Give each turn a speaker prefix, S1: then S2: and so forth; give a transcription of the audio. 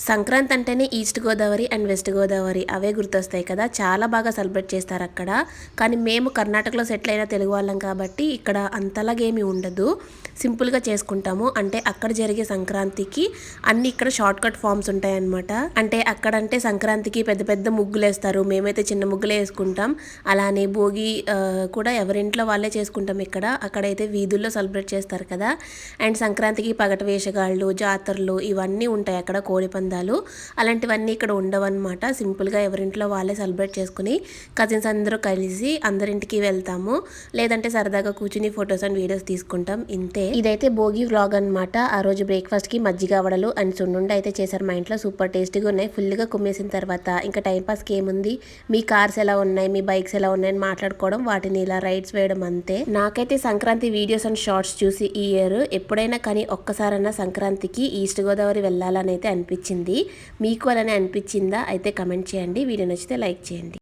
S1: సంక్రాంతి అంటేనే east Godavari and west Godavari అవే గుర్తొస్తాయి కదా. చాలా బాగా సెలబ్రేట్ చేస్తారు అక్కడ. కానీ మేము కర్ణాటకలో సెటిల్ అయిన తెలుగు వాళ్ళం కాబట్టి ఇక్కడ అంతలాగేమీ ఉండదు, సింపుల్గా చేసుకుంటాము. అంటే అక్కడ జరిగే సంక్రాంతికి అన్ని ఇక్కడ షార్ట్ కట్ ఫామ్స్ ఉంటాయన్నమాట. అంటే అక్కడంటే సంక్రాంతికి పెద్ద పెద్ద ముగ్గులు వేస్తారు, మేమైతే చిన్న ముగ్గులే వేసుకుంటాం. అలానే భోగి కూడా ఎవరింట్లో వాళ్ళే చేసుకుంటాం. అక్కడైతే వీధుల్లో సెలబ్రేట్ చేస్తారు కదా. అండ్ సంక్రాంతికి పగట వేషగాళ్ళు, జాతరలు ఇవన్నీ ఉంటాయి అక్కడ, కోడి పందాలు అలాంటివన్నీ ఇక్కడ ఉండవన్నమాట. సింపుల్గా ఎవరింట్లో వాళ్ళే సెలబ్రేట్ చేసుకుని కజిన్స్ అందరూ కలిసి అందరింటికి వెళ్తాము, లేదంటే సరదాగా కూర్చుని ఫొటోస్ అండ్ వీడియోస్ తీసుకుంటాం, ఇంతే. ఇదైతే భోగి వ్లాగ్ అనమాట. ఆ రోజు బ్రేక్ఫాస్ట్కి మజ్జిగ వడలు అండ్ సున్నుండ అయితే చేశారు మా ఇంట్లో. సూపర్ టేస్టీగా ఉన్నాయి. ఫుల్గా కుమ్మేసిన తర్వాత ఇంకా టైంపాస్కి ఏముంది, మీ కార్స్ ఎలా ఉన్నాయి, మీ బైక్స్ ఎలా ఉన్నాయని మాట్లాడుకోవడం, వాటిని ఇలా రైడ్స్ వేయడం, అంతే. నాకైతే సంక్రాంతి వీడియోస్ అండ్ షార్ట్స్ చూసి ఈ ఇయర్ ఎప్పుడైనా కానీ ఒక్కసారైనా సంక్రాంతికి ఈస్ట్ గోదావరి వెళ్ళాలని అయితే అనిపించింది. మీకు అలానే అనిపించిందా? అయితే కమెంట్ చేయండి. వీడియో నచ్చితే లైక్ చేయండి.